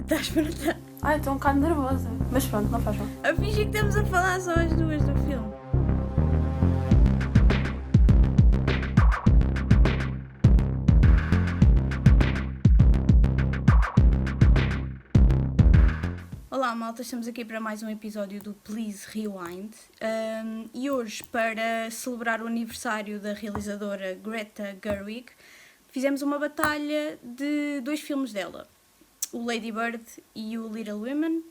Estás para... Ai, estou um bocado nervosa. Mas pronto, não faz mal. A fingir que estamos a falar só as duas do filme. Olá malta, estamos aqui para mais um episódio do Please Rewind e hoje, para celebrar o aniversário da realizadora Greta Gerwig, fizemos uma batalha de dois filmes dela, o Lady Bird e o Little Women.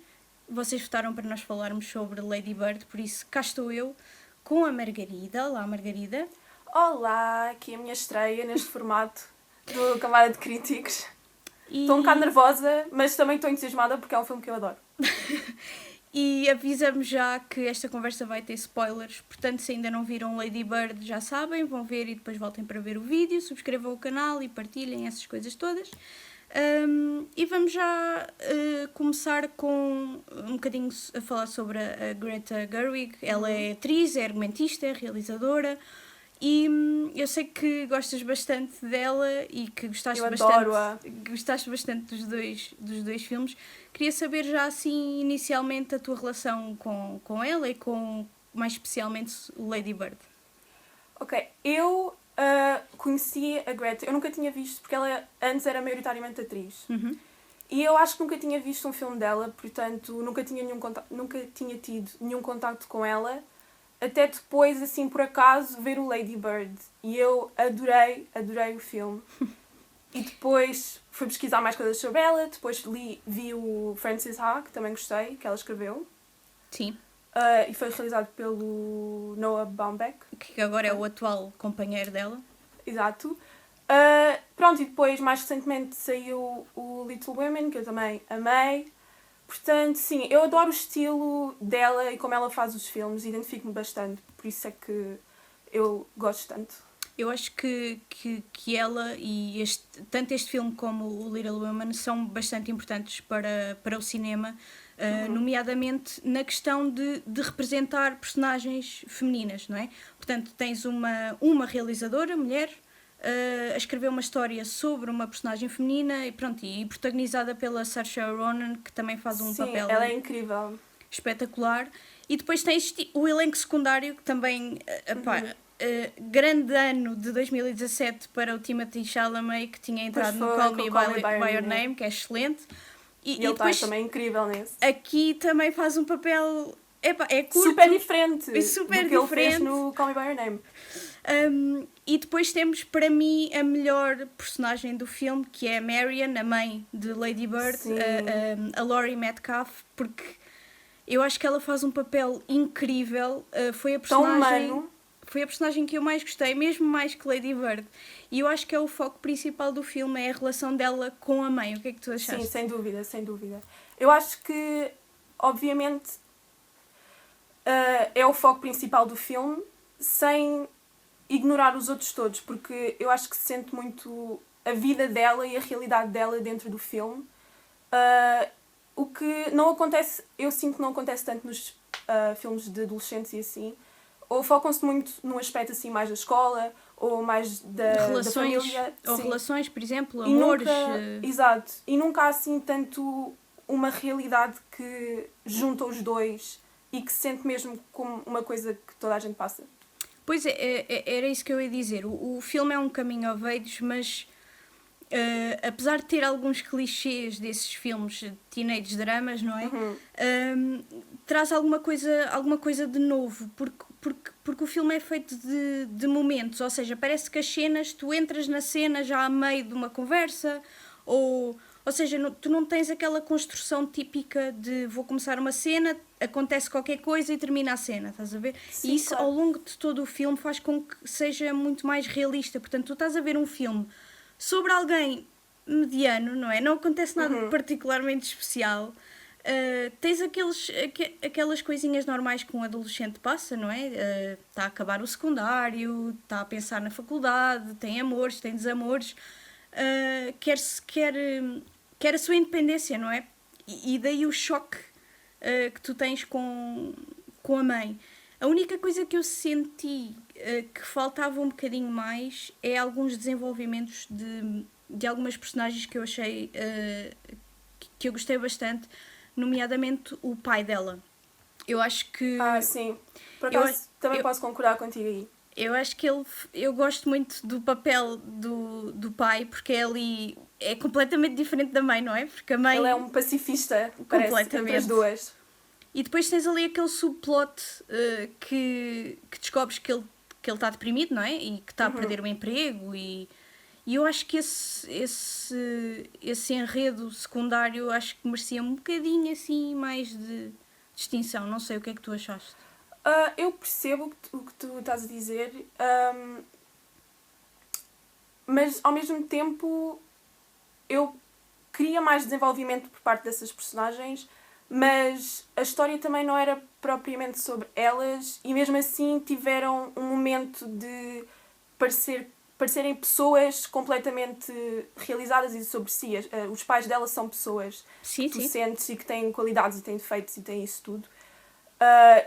Vocês votaram para nós falarmos sobre Lady Bird, por isso cá estou eu com a Margarida. Olá Margarida. Olá, aqui a minha estreia neste formato do Camada de Críticos. E... Estou um bocado nervosa, mas também estou entusiasmada porque é um filme que eu adoro. E avisamos já que esta conversa vai ter spoilers, portanto se ainda não viram Lady Bird já sabem, vão ver e depois voltem para ver o vídeo, subscrevam o canal e partilhem essas coisas todas. E vamos já começar com um bocadinho a falar sobre a Greta Gerwig. Ela é atriz, é argumentista, é realizadora e eu sei que gostas bastante dela e que gostaste bastante dos dois filmes. Queria saber já assim inicialmente a tua relação com ela e com mais especialmente o Lady Bird. Ok, eu conheci a Greta, eu nunca tinha visto, porque ela antes era maioritariamente atriz. Uhum. E eu acho que nunca tinha visto um filme dela, portanto nunca tinha tido nenhum contacto com ela, até depois, assim, por acaso, ver o Lady Bird. E eu adorei o filme. E depois fui pesquisar mais coisas sobre ela, depois vi o Frances Ha, que também gostei, que ela escreveu. Sim. E foi realizado pelo Noah Baumbach. Que agora é o atual companheiro dela. Exato. Pronto, e depois, mais recentemente, saiu o Little Women, que eu também amei. Portanto, sim, eu adoro o estilo dela e como ela faz os filmes, identifico-me bastante, por isso é que eu gosto tanto. Eu acho que ela e tanto este filme como o Little Women são bastante importantes para o cinema, nomeadamente na questão de representar personagens femininas, não é? Portanto, tens uma realizadora, mulher, a escrever uma história sobre uma personagem feminina e pronto, e protagonizada pela Saoirse Ronan, que também faz um papel ela é incrível, espetacular. E depois tens o elenco secundário, que também grande ano de 2017 para o Timothy Chalamet, que tinha entrado no Call Me By Your Name, que é excelente. E ele depois está também incrível nesse. Aqui também faz um papel é curto, super diferente do que ele fez no Call Me By Your Name. E depois temos, para mim, a melhor personagem do filme, que é a Marion, a mãe de Lady Bird, a Laurie Metcalf, porque eu acho que ela faz um papel incrível. Foi a personagem que eu mais gostei, mesmo mais que Lady Bird. E eu acho que é o foco principal do filme, é a relação dela com a mãe. O que é que tu achaste? Sim, sem dúvida, sem dúvida. Eu acho que, obviamente, é o foco principal do filme, sem ignorar os outros todos, porque eu acho que se sente muito a vida dela e a realidade dela dentro do filme. O que não acontece, eu sinto que não acontece tanto nos filmes de adolescentes e assim, ou focam-se muito num aspecto assim mais da escola, ou mais da família. Ou relações, por exemplo, amores. Exato. E nunca há assim tanto uma realidade que junta os dois e que se sente mesmo como uma coisa que toda a gente passa. Pois era isso que eu ia dizer. O filme é um coming of age, mas apesar de ter alguns clichês desses filmes de teenage dramas, não é? Traz alguma coisa de novo, porque o filme é feito de momentos, ou seja, parece que as cenas, tu entras na cena já a meio de uma conversa, ou seja, tu não tens aquela construção típica de vou começar uma cena, acontece qualquer coisa e termina a cena, estás a ver? Sim, e isso, claro, ao longo de todo o filme, faz com que seja muito mais realista. Portanto, tu estás a ver um filme sobre alguém mediano, não é? Não acontece nada particularmente especial. Tens aquelas coisinhas normais que um adolescente passa, não é? Está a acabar o secundário, está a pensar na faculdade, tem amores, tem desamores, quer a sua independência, não é? E daí o choque que tu tens com a mãe. A única coisa que eu senti que faltava um bocadinho mais é alguns desenvolvimentos de algumas personagens que eu achei que eu gostei bastante, nomeadamente o pai dela. Eu acho que... Sim. Por acaso, também posso concordar contigo aí. Eu acho que eu gosto muito do papel do pai, porque é completamente diferente da mãe, não é? Porque a mãe... Ele é um pacifista, parece, entre as duas. E depois tens ali aquele subplot que descobres que ele está deprimido, não é? E que está a perder o emprego e eu acho que esse enredo secundário acho que merecia um bocadinho assim mais de distinção. Não sei, o que é que tu achaste? Eu percebo o que tu estás a dizer, mas ao mesmo tempo eu queria mais desenvolvimento por parte dessas personagens, mas a história também não era propriamente sobre elas e mesmo assim tiveram um momento de parecerem pessoas completamente realizadas e sobre si. Os pais dela são pessoas que tu sentes e que têm qualidades e têm defeitos e têm isso tudo.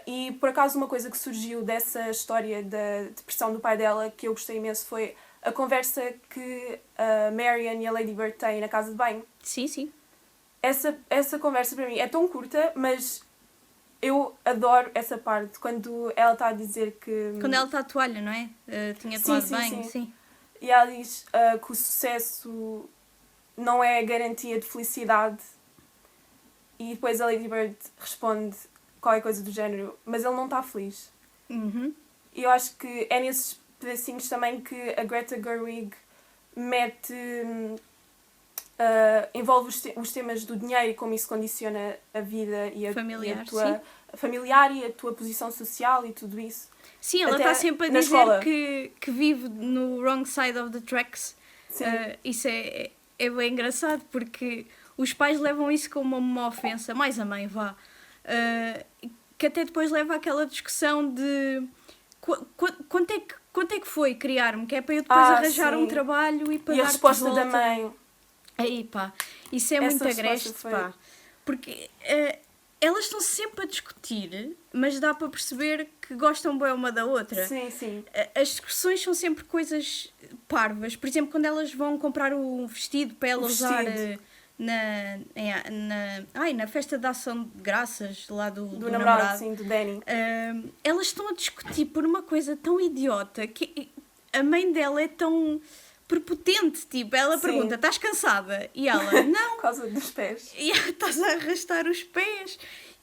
E por acaso uma coisa que surgiu dessa história da depressão do pai dela que eu gostei imenso foi a conversa que a Marian e a Lady Bird têm na casa de banho. Sim. Essa conversa para mim é tão curta, mas eu adoro essa parte, quando ela está a dizer que... Quando ela está a toalha, não é? Tinha tomado banho, sim. E ela diz que o sucesso não é garantia de felicidade. E depois a Lady Bird responde qualquer coisa do género, mas ele não está feliz. E eu acho que é nesses pedacinhos também que a Greta Gerwig mete... envolve os temas do dinheiro e como isso condiciona a vida e a familiar e a tua posição social e tudo isso. Sim, ela está sempre a dizer que vive no wrong side of the tracks. Isso é bem engraçado porque os pais levam isso como uma ofensa, mais a mãe, vá. Que até depois leva àquela discussão de quanto é que foi criar-me, que é para eu depois arranjar um trabalho e pagar. E a resposta da mãe. Aí pá, isso é muito agreste, pá. Porque elas estão sempre a discutir, mas dá para perceber que gostam bem uma da outra. Sim. As discussões são sempre coisas parvas. Por exemplo, quando elas vão comprar um vestido para ela usar na festa de ação de graças lá do namorado. Sim, do Danny. Elas estão a discutir por uma coisa tão idiota que a mãe dela é tão prepotente, tipo, ela pergunta, estás cansada? E ela, não. Por causa dos pés. E estás a arrastar os pés.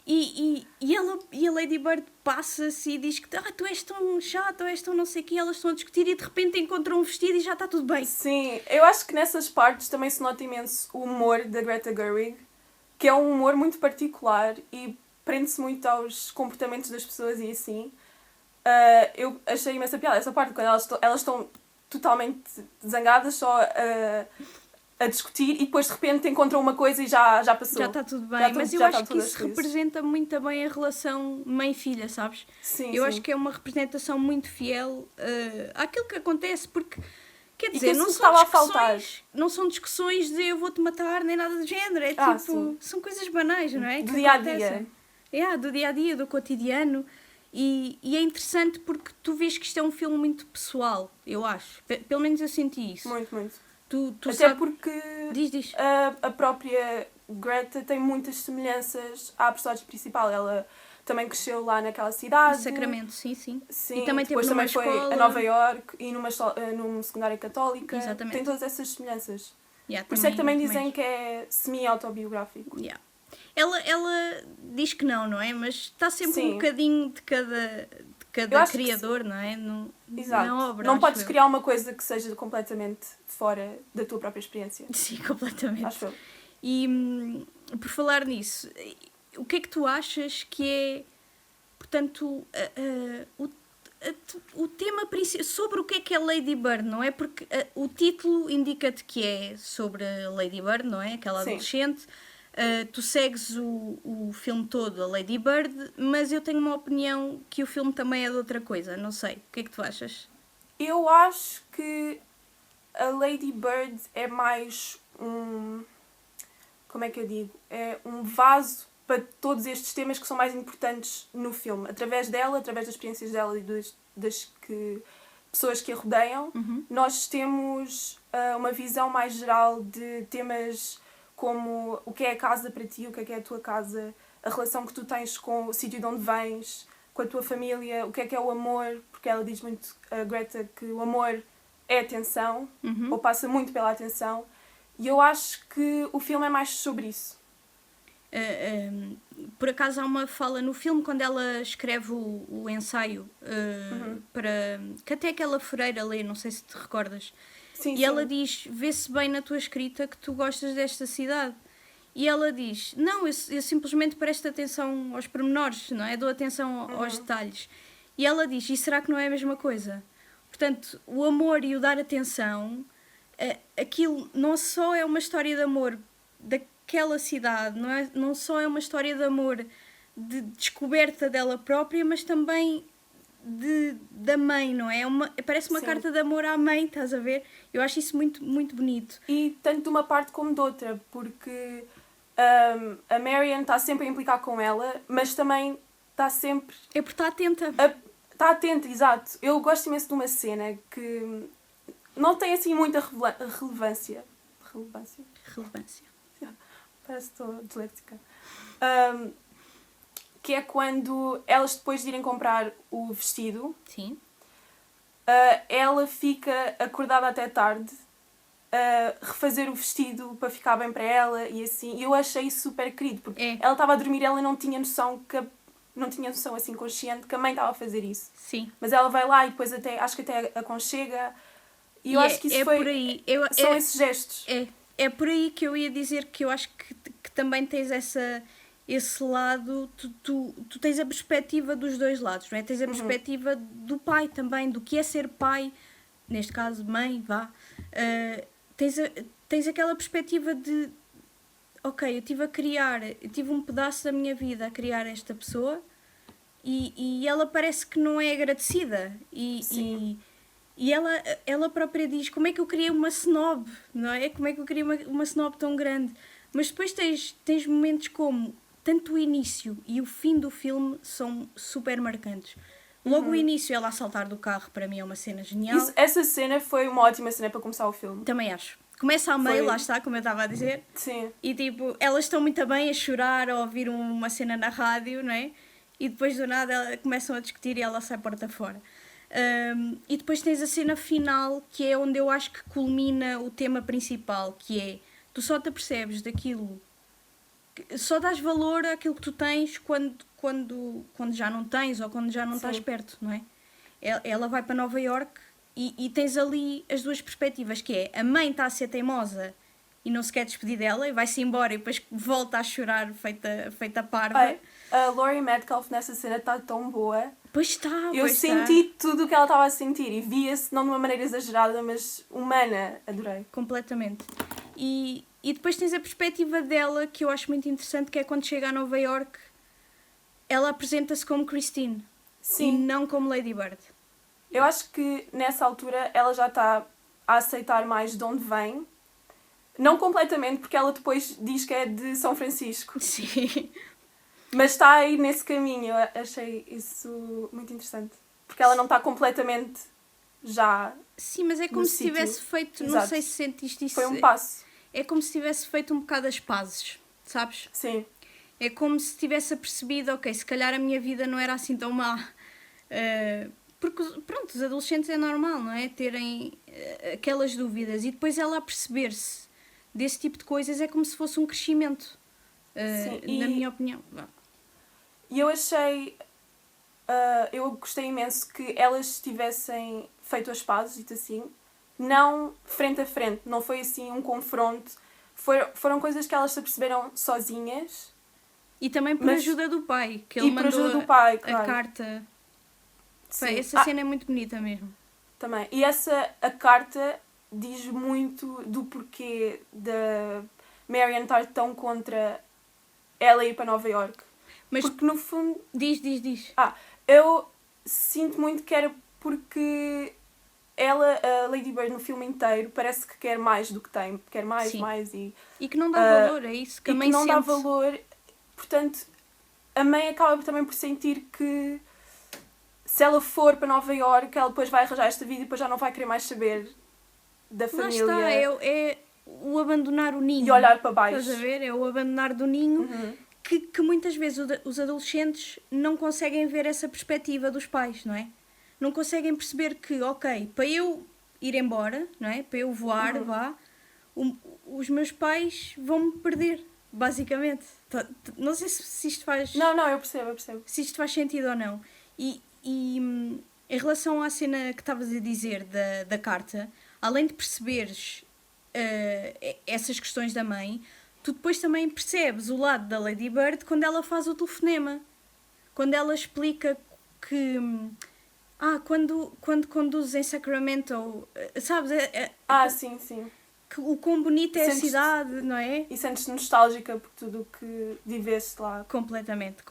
E a Lady Bird passa-se e diz que tu és tão chato, és tão não sei o quê, elas estão a discutir e de repente encontram um vestido e já está tudo bem. Sim, eu acho que nessas partes também se nota imenso o humor da Greta Gerwig, que é um humor muito particular e prende-se muito aos comportamentos das pessoas e assim. Eu achei imensa piada essa parte, quando elas estão totalmente zangadas só a discutir e depois de repente encontram uma coisa e já passou. Já está tudo bem, mas eu acho que isso representa muito bem a relação mãe-filha, sabes? Eu acho que é uma representação muito fiel àquilo que acontece, porque quer dizer, não são discussões de eu vou-te matar nem nada do género, é são coisas banais, não é? Do dia-a-dia. Do dia-a-dia, do cotidiano. E é interessante porque tu vês que isto é um filme muito pessoal, eu acho. Pelo menos eu senti isso. Muito. Tu até porque diz. A própria Greta tem muitas semelhanças à personagem principal. Ela também cresceu lá naquela cidade. Sacramento, sim. E também depois também foi a Nova York e numa secundária católica. Exatamente. Tem todas essas semelhanças. Por isso é que também dizem que é semi-autobiográfico. Ela diz que não é? Mas está sempre um bocadinho de cada criador, não é? Exato. Na obra, não podes criar uma coisa que seja completamente fora da tua própria experiência. Sim, completamente. Acho eu. E por falar nisso, o que é que tu achas que é, portanto, o tema principal, sobre o que é Lady Bird, não é? Porque o título indica-te que é sobre a Lady Bird, não é? Aquela adolescente. Tu segues o filme todo, a Lady Bird, mas eu tenho uma opinião que o filme também é de outra coisa, não sei. O que é que tu achas? Eu acho que a Lady Bird é mais como é que eu digo? É um vaso para todos estes temas que são mais importantes no filme. Através dela, através das experiências dela e das pessoas que a rodeiam, nós temos uma visão mais geral de temas como o que é a casa para ti, o que é a tua casa, a relação que tu tens com o sítio de onde vens, com a tua família, o que é o amor, porque ela diz muito, a Greta, que o amor é atenção, ou passa muito pela atenção, e eu acho que o filme é mais sobre isso. Por acaso há uma fala no filme quando ela escreve o ensaio para que até aquela freira lê, não sei se te recordas. Sim, Ela diz, vê-se bem na tua escrita que tu gostas desta cidade. E ela diz, não, eu simplesmente presto atenção aos pormenores, não é? Dou atenção aos detalhes. E ela diz, e será que não é a mesma coisa? Portanto, o amor e o dar atenção, aquilo não só é uma história de amor daquela cidade, não só é uma história de amor de descoberta dela própria, mas também da mãe, não é? Parece uma carta de amor à mãe, estás a ver? Eu acho isso muito, muito bonito. E tanto de uma parte como de outra, porque a Marian está sempre a implicar com ela, mas também está sempre... É porque está atenta. Está atenta, exato. Eu gosto imenso de uma cena que não tem assim muita relevância. Relevância. Parece que estou disléxica. Que é quando elas depois de irem comprar o vestido, sim, ela fica acordada até tarde a refazer o vestido para ficar bem para ela e assim. E eu achei isso super querido, porque ela estava a dormir e ela não tinha noção assim consciente que a mãe estava a fazer isso. Sim. Mas ela vai lá e depois acho que até aconchega. E eu acho que isso foi... por aí. São esses gestos. É por aí que eu ia dizer que eu acho que também tens esse lado, tu tens a perspectiva dos dois lados, não é? Tens a perspectiva do pai também, do que é ser pai, neste caso mãe, vá. Tens aquela perspectiva de, ok, eu tive um pedaço da minha vida a criar esta pessoa e ela parece que não é agradecida. E ela própria diz, como é que eu criei uma snob, não é? Como é que eu criei uma snob tão grande? Mas depois tens momentos como, tanto o início e o fim do filme são super marcantes. Logo o início, ela a saltar do carro, para mim é uma cena genial. Essa cena foi uma ótima cena para começar o filme. Também acho. Começa a meio, lá está, como eu estava a dizer. Sim. E tipo, elas estão muito bem a chorar, a ouvir uma cena na rádio, não é? E depois do nada começam a discutir e ela sai porta fora. E depois tens a cena final, que é onde eu acho que culmina o tema principal, que é, tu só te apercebes daquilo, só dás valor àquilo que tu tens quando já não tens ou quando já não estás perto, não é? Ela vai para Nova Iorque e tens ali as duas perspectivas, que é, a mãe está a ser teimosa e não se quer despedir dela e vai-se embora e depois volta a chorar feita parva. A Laurie Metcalf nessa cena está tão boa. Pois está, eu senti tudo o que ela estava a sentir e via-se, não de uma maneira exagerada, mas humana. Adorei. Completamente. E depois tens a perspectiva dela, que eu acho muito interessante, que é quando chega a Nova Iorque, ela apresenta-se como Christine. Sim. E não como Lady Bird. Eu acho que nessa altura ela já está a aceitar mais de onde vem. Não completamente, porque ela depois diz que é de São Francisco. Sim. Mas está aí nesse caminho. Eu achei isso muito interessante. Porque ela não está completamente já. Sim, mas é como se tivesse feito. Exato. Não sei se sentiste isso. Foi um passo. É como se tivesse feito um bocado as pazes, sabes? Sim. É como se tivesse apercebido, ok, se calhar a minha vida não era assim tão má. Porque, pronto, os adolescentes é normal, não é? Terem aquelas dúvidas. E depois ela a perceber-se desse tipo de coisas é como se fosse um crescimento. Sim, na minha opinião. E eu achei... eu gostei imenso que elas tivessem feito as pazes e assim, não frente a frente, não foi assim um confronto. Foram coisas que elas se aperceberam sozinhas. E também por ajuda do pai, que ele mandou pai, a carta. Sim. Essa cena é muito bonita mesmo. Também. E a carta diz muito do porquê da Marian estar tão contra ela ir para Nova Iorque. Mas porque no fundo... Diz. Eu sinto muito que era porque ela, a Lady Bird no filme inteiro, parece que quer mais do que tem. Quer mais, sim. mais e que não dá valor, é isso que a mãe sente. E que não sente. dá valor. Portanto, a mãe acaba também por sentir que se ela for para Nova Iorque, ela depois vai arranjar esta vida e depois já não vai querer mais saber da família. Lá está, o abandonar o ninho. E olhar para baixo. Estás a ver? É o abandonar do ninho que muitas vezes os adolescentes não conseguem ver essa perspectiva dos pais, não é? Não conseguem perceber que, ok, para eu ir embora, não é? Para eu voar, os meus pais vão-me perder, basicamente. Não sei se isto faz... Não, eu percebo. Se isto faz sentido ou não. E em relação à cena que estavas a dizer da carta, além de perceberes essas questões da mãe, tu depois também percebes o lado da Lady Bird quando ela faz o telefonema. Quando ela explica que... quando conduzes em Sacramento, sabes? Sim. Que o quão bonita é a cidade, não é? E sentes-te nostálgica por tudo o que viveste lá. Completamente.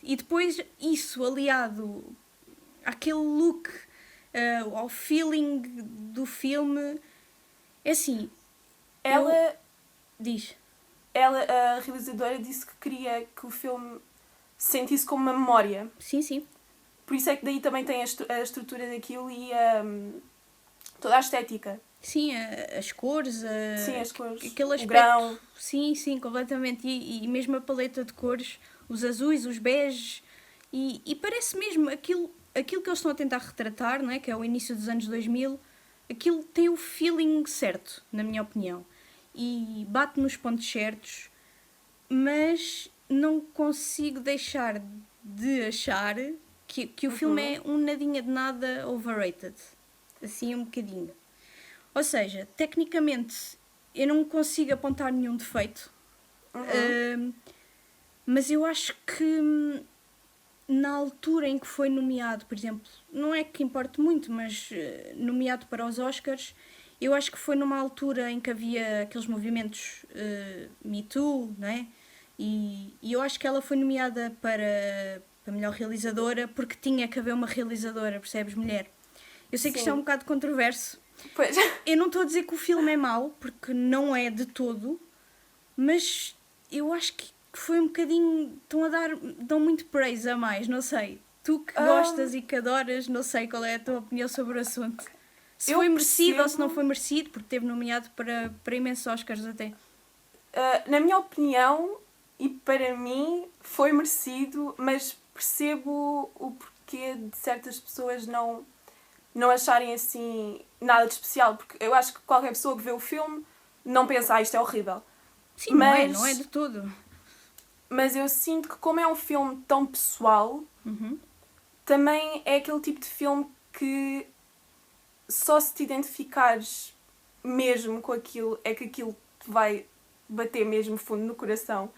E depois isso aliado àquele look, ao feeling do filme, é assim... Diz. Ela, a realizadora, disse que queria que o filme se sentisse como uma memória. Sim. Por isso é que daí também tem a estrutura daquilo e toda a estética. Sim, as cores, as cores, aquele aspecto, o grão. Sim, completamente. E mesmo a paleta de cores, os azuis, os beges, e parece mesmo aquilo que eles estão a tentar retratar, não é? Que é o início dos anos 2000, aquilo tem o feeling certo, na minha opinião. E bate nos pontos certos, mas não consigo deixar de achar que o filme é um nadinha de nada overrated. Assim, um bocadinho. Ou seja, tecnicamente eu não consigo apontar nenhum defeito, mas eu acho que na altura em que foi nomeado, por exemplo, não é que importe muito, mas nomeado para os Oscars, eu acho que foi numa altura em que havia aqueles movimentos Me Too, não é? E eu acho que ela foi nomeada para melhor realizadora porque tinha que haver uma realizadora, percebes, mulher? Eu sei que isto é um bocado controverso. Pois. Eu não estou a dizer que o filme é mau, porque não é de todo, mas eu acho que foi um bocadinho... dão muito praise a mais, não sei. Tu que gostas e que adoras, não sei qual é a tua opinião sobre o assunto. Se foi merecido ou se não foi merecido, porque teve nomeado para imensos Oscars até. Na minha opinião, e para mim, foi merecido, mas percebo o porquê de certas pessoas não acharem assim nada de especial, porque eu acho que qualquer pessoa que vê o filme não pensa, isto é horrível. Sim, mas, não é de todo. Mas eu sinto que como é um filme tão pessoal, também é aquele tipo de filme que só se te identificares mesmo com aquilo, é que aquilo te vai bater mesmo fundo no coração.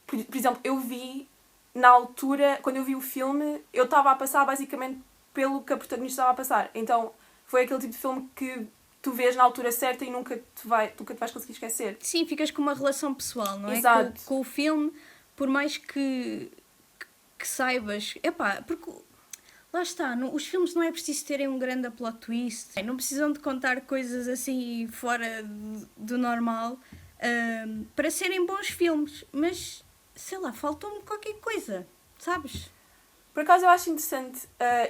Por exemplo, eu vi, na altura, quando eu vi o filme, eu estava a passar basicamente pelo que a protagonista estava a passar. Então, foi aquele tipo de filme que tu vês na altura certa e nunca te vais conseguir esquecer. Sim, ficas com uma relação pessoal, não é? Exato. Com o filme, por mais que saibas... porque... Lá está, os filmes não é preciso terem um grande plot twist. Não precisam de contar coisas assim fora do normal para serem bons filmes. Mas, sei lá, faltou-me qualquer coisa, sabes? Por acaso eu acho interessante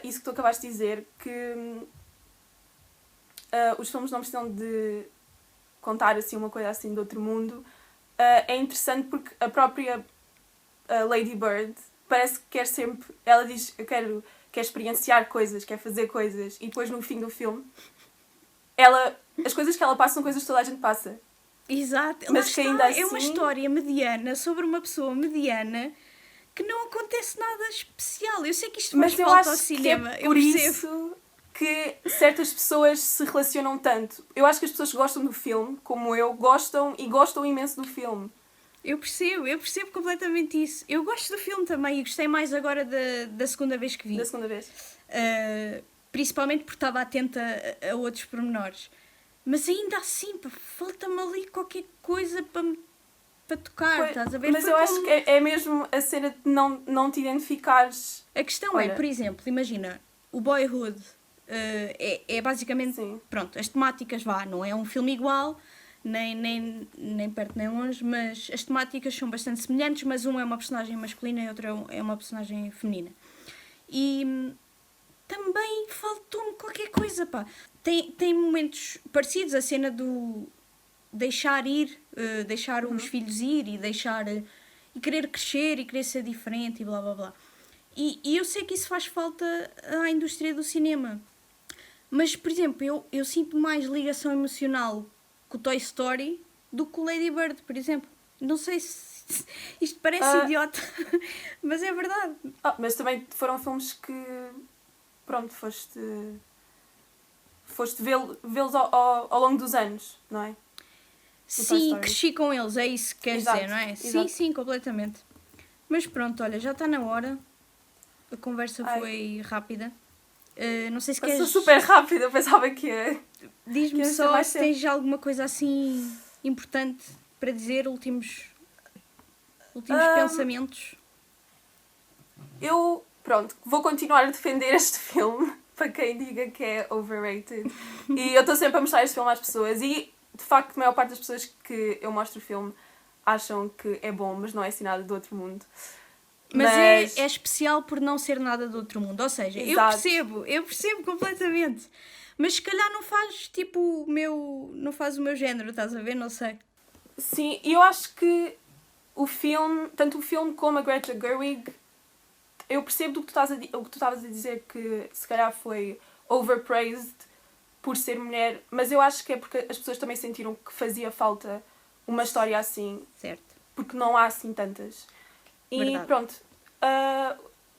isso que tu acabaste de dizer, que os filmes não precisam de contar assim uma coisa assim de outro mundo. É interessante porque a própria Lady Bird parece que quer sempre... Ela diz, quer experienciar coisas, quer fazer coisas, e depois no fim do filme as coisas que ela passa são coisas que toda a gente passa. Exato, mas que ainda assim... é uma história mediana sobre uma pessoa mediana que não acontece nada especial. Eu sei que isto faz falta ao cinema. Mas eu acho que é por isso que certas pessoas se relacionam tanto. Eu acho que as pessoas que gostam do filme, como eu, gostam imenso do filme. Eu percebo completamente isso. Eu gosto do filme também e gostei mais agora da segunda vez que vi. Da segunda vez. Principalmente porque estava atenta a outros pormenores. Mas ainda assim, falta-me ali qualquer coisa para tocar, estás a ver? Mas eu acho que é mesmo a cena de não te identificares... A questão é, por exemplo, imagina, o Boyhood é basicamente... Sim. Pronto, as temáticas não é um filme igual... Nem perto nem longe, mas as temáticas são bastante semelhantes, mas um é uma personagem masculina e outro é uma personagem feminina. E também faltou-me qualquer coisa, pá. Tem momentos parecidos, a cena deixar ir, deixar os filhos ir e deixar e querer crescer e querer ser diferente e blá blá blá. E eu sei que isso faz falta à indústria do cinema. Mas, por exemplo, eu sinto mais ligação emocional com o Toy Story do que o Lady Bird, por exemplo. Não sei se isto parece idiota, mas é verdade. Mas também foram filmes que, pronto, foste vê-los ao longo dos anos, não é? Sim, cresci com eles, é isso que queres dizer, não é? Exato. Sim, completamente. Mas pronto, olha, já está na hora. A conversa foi rápida. Não sei se queres... Passou super rápido, eu pensava que ia... Diz-me só se tens alguma coisa assim importante para dizer, últimos pensamentos. Eu, pronto, vou continuar a defender este filme, para quem diga que é overrated. E eu estou sempre a mostrar este filme às pessoas e, de facto, a maior parte das pessoas que eu mostro o filme acham que é bom, mas não é assim nada do outro mundo. Mas é especial por não ser nada do outro mundo. Ou seja, exato. eu percebo completamente. Mas se calhar não faz tipo não faz o meu género, estás a ver? Não sei. Sim, e eu acho que o filme, tanto o filme como a Greta Gerwig, eu percebo o que tu estavas a dizer, que se calhar foi overpraised por ser mulher, mas eu acho que é porque as pessoas também sentiram que fazia falta uma história assim. Certo. Porque não há assim tantas. E verdade. Pronto,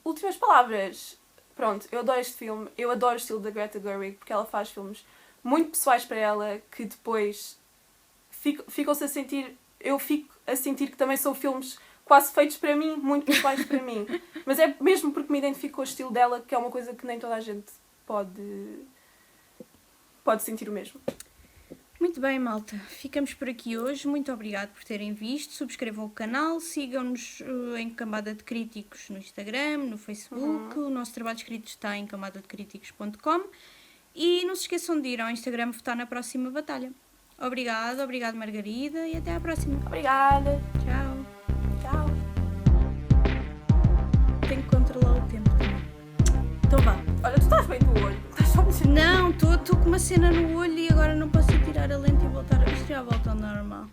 últimas palavras. Pronto, eu adoro este filme, eu adoro o estilo da Greta Gerwig, porque ela faz filmes muito pessoais para ela, que depois ficam-se a sentir... Eu fico a sentir que também são filmes quase feitos para mim, muito pessoais para mim. Mas é mesmo porque me identifico com o estilo dela, que é uma coisa que nem toda a gente pode sentir o mesmo. Muito bem, malta. Ficamos por aqui hoje. Muito obrigado por terem visto. Subscrevam o canal, sigam-nos em Camada de Críticos no Instagram, no Facebook. O nosso trabalho escrito está em camadadecríticos.com. E não se esqueçam de ir ao Instagram votar na próxima batalha. Obrigado Margarida, e até à próxima. Obrigada. Tchau. Tenho que controlar o tempo também. Então vá. Olha, tu estás bem do olho. Estás só Não, estou com uma cena no olho e agora não posso tirar a lente e voltar. Isto já volta ao normal.